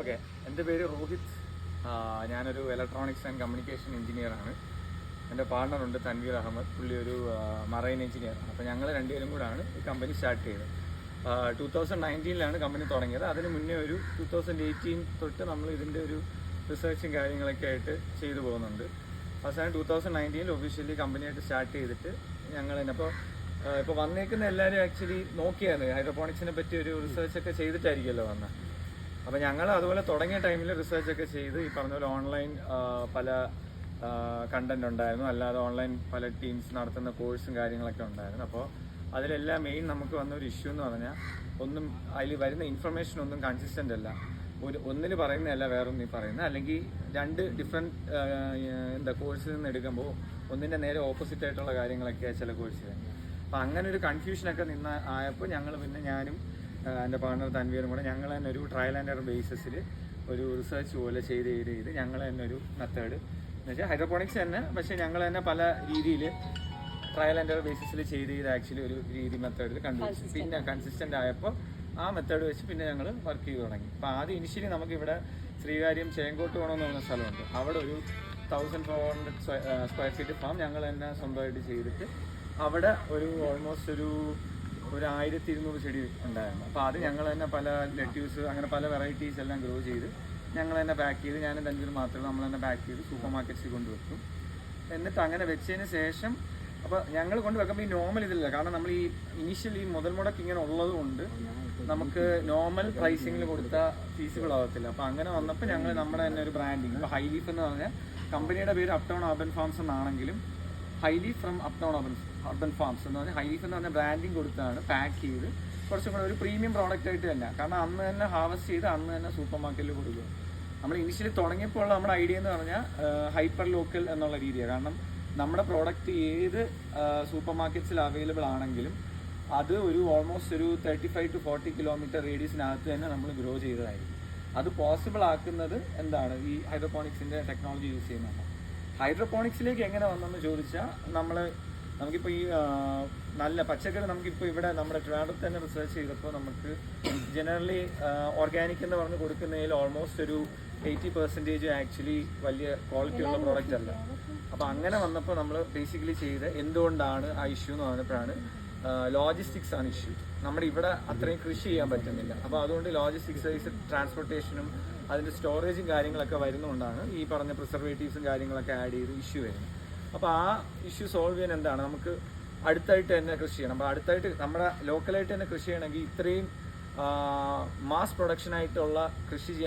Okay, എൻ്റെ പേര് റോഹിത്. ഞാനൊരു ഇലക്ട്രോണിക്സ് ആൻഡ് കമ്മ്യൂണിക്കേഷൻ എഞ്ചിനീയറാണ്. എൻ്റെ പാർട്ണറുണ്ട് തൻവീർ അഹമ്മദ്, പുള്ളി ഒരു മറൈൻ എഞ്ചിനീയറാണ്. അപ്പോൾ ഞങ്ങൾ രണ്ടുപേരും കൂടാണ് ഈ കമ്പനി സ്റ്റാർട്ട് ചെയ്തത്. 2019 കമ്പനി തുടങ്ങിയത്. അതിന് മുന്നേ ഒരു 2018 തൊട്ട് നമ്മൾ ഇതിൻ്റെ ഒരു റിസർച്ചും കാര്യങ്ങളൊക്കെ ആയിട്ട് ചെയ്തു പോകുന്നുണ്ട്. അവസാനം 2019 ഒഫീഷ്യലി കമ്പനിയായിട്ട് സ്റ്റാർട്ട് ചെയ്തിട്ട് ഞങ്ങൾ തന്നെ ഇപ്പോൾ വന്നേക്കുന്ന എല്ലാവരും ആക്ച്വലി നോക്കിയായിരുന്നു ഹൈഡ്രോപോണിക്സിനെ പറ്റി ഒരു റിസർച്ചൊക്കെ ചെയ്തിട്ടായിരിക്കുമല്ലോ വന്നത്. അപ്പോൾ ഞങ്ങൾ അതുപോലെ തുടങ്ങിയ ടൈമിൽ റിസർച്ചൊക്കെ ചെയ്ത് ഈ പറഞ്ഞ പോലെ ഓൺലൈൻ പല കണ്ടന്റ് ഉണ്ടായിരുന്നു, അല്ലാതെ ഓൺലൈൻ പല ടീംസ് നടത്തുന്ന കോഴ്സും കാര്യങ്ങളൊക്കെ ഉണ്ടായിരുന്നു. അപ്പോൾ അതിലെല്ലാം മെയിൻ നമുക്ക് വന്ന ഒരു ഇഷ്യൂ എന്ന് പറഞ്ഞാൽ ഒന്നും അതിൽ വരുന്ന ഇൻഫർമേഷൻ ഒന്നും കൺസിസ്റ്റൻ്റ് അല്ല. ഒന്നിൽ പറയുന്നതല്ല വേറൊന്നും ഈ പറയുന്നത്, അല്ലെങ്കിൽ രണ്ട് ഡിഫറെൻറ്റ് കോഴ്സിൽ നിന്ന് എടുക്കുമ്പോൾ ഒന്നിൻ്റെ നേരെ ഓപ്പോസിറ്റ് ആയിട്ടുള്ള കാര്യങ്ങളൊക്കെയാണ് ചില കോഴ്സിൽ. അപ്പോൾ അങ്ങനെ ഒരു കൺഫ്യൂഷനൊക്കെ ആയപ്പോൾ ഞങ്ങൾ പിന്നെ ഞാനും എൻ്റെ പാർട്ണർ തൻവീറും കൂടെ ഞങ്ങൾ തന്നെ ഒരു ട്രയൽ ആൻഡ് എറർ ബേസിസിൽ ഒരു റിസർച്ച് പോലെ ചെയ്ത് ഞങ്ങൾ തന്നെ ഒരു മെത്തേഡ് എന്ന് വെച്ചാൽ ഹൈഡ്രോപോണിക്സ് തന്നെ, പക്ഷേ ഞങ്ങൾ തന്നെ പല രീതിയിൽ ട്രയൽ ആൻഡ് എറർ ബേസിസിൽ ചെയ്ത് ആക്ച്വലി ഒരു രീതി മെത്തേഡിൽ കണ്ടുപിടിച്ചു. പിന്നെ കൺസിസ്റ്റൻ്റ് ആയപ്പോൾ ആ മെത്തേഡ് വെച്ച് പിന്നെ ഞങ്ങൾ വർക്ക് ചെയ്ത് തുടങ്ങി. അപ്പോൾ ആദ്യം ഇനിഷ്യലി നമുക്കിവിടെ ശ്രീകാര്യം ചേങ്കോട്ടുകോണം എന്ന് പറഞ്ഞ സ്ഥലമുണ്ട്. അവിടെ ഒരു 1400 സ്ക്വയർ ഫീറ്റ് ഫാം ഞങ്ങൾ തന്നെ സ്വന്തമായിട്ട് ചെയ്തിട്ട് അവിടെ ഒരു ഓൾമോസ്റ്റ് ഒരു 1200 ചെടി ഉണ്ടായിരുന്നു. അപ്പോൾ അത് ഞങ്ങൾ തന്നെ പല ലെറ്റ്യൂസ് അങ്ങനെ പല വെറൈറ്റീസ് എല്ലാം ഗ്രോ ചെയ്ത് ഞങ്ങൾ തന്നെ പാക്ക് ചെയ്ത്, ഞാനും തൻവീർ മാത്രമേ നമ്മൾ തന്നെ പാക്ക് ചെയ്ത് സൂപ്പർ മാർക്കറ്റ്സിൽ കൊണ്ടുവെക്കും. എന്നിട്ട് അങ്ങനെ വെച്ചതിന് ശേഷം അപ്പോൾ ഞങ്ങൾ കൊണ്ടുവെക്കുമ്പോൾ ഈ നോർമൽ ഇതില്ല, കാരണം നമ്മൾ ഈ ഇനീഷ്യലി മുതൽ മുടക്ക് ഇങ്ങനെ ഉള്ളത് കൊണ്ട് നമുക്ക് നോർമൽ പ്രൈസിങ്ങിൽ കൊടുത്താൽ ഫീസിബിൾ ആവത്തില്ല. അപ്പോൾ അങ്ങനെ വന്നപ്പോൾ ഞങ്ങൾ നമ്മുടെ തന്നെ ഒരു ബ്രാൻഡിങ്, ഇപ്പോൾ ഹൈലീഫ് എന്ന് പറഞ്ഞാൽ കമ്പനിയുടെ പേര് അപ്ടൗൺ അർബൻ ഫാംസ് എന്നാണെങ്കിലും Hileaf from Uptown Urban Farms എന്ന് പറഞ്ഞാൽ ഹൈലീഫ് എന്ന് പറഞ്ഞ ബ്രാൻഡിങ് കൊടുത്താണ് പാക്ക് ചെയ്ത് കുറച്ചും കൂടെ ഒരു പ്രീമിയം പ്രോഡക്റ്റ് ആയിട്ട് തന്നെ, കാരണം അന്ന് തന്നെ ഹാർവസ്റ്റ് ചെയ്ത് അന്ന് തന്നെ സൂപ്പർ മാർക്കറ്റിൽ കൊടുക്കുക. നമ്മൾ ഇനിഷ്യലി തുടങ്ങിയപ്പോൾ നമ്മുടെ ഐഡിയ എന്ന് പറഞ്ഞാൽ ഹൈപ്പർ ലോക്കൽ എന്നുള്ള രീതിയാണ്. കാരണം നമ്മുടെ പ്രോഡക്റ്റ് ഏത് സൂപ്പർ മാർക്കറ്റ്സിൽ അവൈലബിൾ ആണെങ്കിലും അത് ഒരു ഓൾമോസ്റ്റ് ഒരു 35 to 40 കിലോമീറ്റർ റേഡിയസിനകത്ത് തന്നെ നമ്മൾ ഗ്രോ ചെയ്തതായിരിക്കും. അത് പോസിബിൾ ആക്കുന്നത് എന്താണ്, ഈ ഹൈഡ്രോപോണിക്സിൻ്റെ ടെക്നോളജി യൂസ് ചെയ്യുന്നതാണ്. ഹൈഡ്രോപോണിക്സിലേക്ക് എങ്ങനെ വന്നെന്ന് ചോദിച്ചാൽ നമുക്കിപ്പോൾ ഈ നല്ല പച്ചക്കറി നമുക്കിപ്പോൾ ഇവിടെ നമ്മുടെ ട്രിവാൻഡ്രത്ത് തന്നെ റിസർച്ച് ചെയ്തപ്പോൾ നമുക്ക് ജനറലി ഓർഗാനിക് എന്ന് പറഞ്ഞ് കൊടുക്കുന്നതിൽ ഓൾമോസ്റ്റ് ഒരു 80% ആക്ച്വലി വലിയ ക്വാളിറ്റി ഉള്ള പ്രോഡക്റ്റ് അല്ല. അപ്പോൾ അങ്ങനെ വന്നപ്പോൾ നമ്മൾ ബേസിക്കലി ചെയ്ത് എന്തുകൊണ്ടാണ് ആ ഇഷ്യൂ എന്ന് പറഞ്ഞപ്പോഴാണ് ലോജിസ്റ്റിക്സ് ആണ് ഇഷ്യൂ. നമ്മുടെ ഇവിടെ അത്രയും കൃഷി ചെയ്യാൻ പറ്റുന്നില്ല. അപ്പോൾ അതുകൊണ്ട് ലോജിസ്റ്റിക്സ് ട്രാൻസ്പോർട്ടേഷനും അതിൻ്റെ സ്റ്റോറേജും കാര്യങ്ങളൊക്കെ വരുന്നതുകൊണ്ടാണ് ഈ പറഞ്ഞ പ്രിസർവേറ്റീവ്സും കാര്യങ്ങളൊക്കെ ആഡ് ചെയ്ത് ഇഷ്യൂ വരുന്നത്. അപ്പോൾ ആ ഇഷ്യൂ സോൾവ് ചെയ്യാൻ എന്താണ്, നമുക്ക് അടുത്തായിട്ട് തന്നെ കൃഷി ചെയ്യണം. അപ്പോൾ അടുത്തായിട്ട് നമ്മുടെ ലോക്കലായിട്ട് തന്നെ കൃഷി ചെയ്യണമെങ്കിൽ ഇത്രയും മാസ് പ്രൊഡക്ഷനായിട്ടുള്ള കൃഷി ചെയ്യാൻ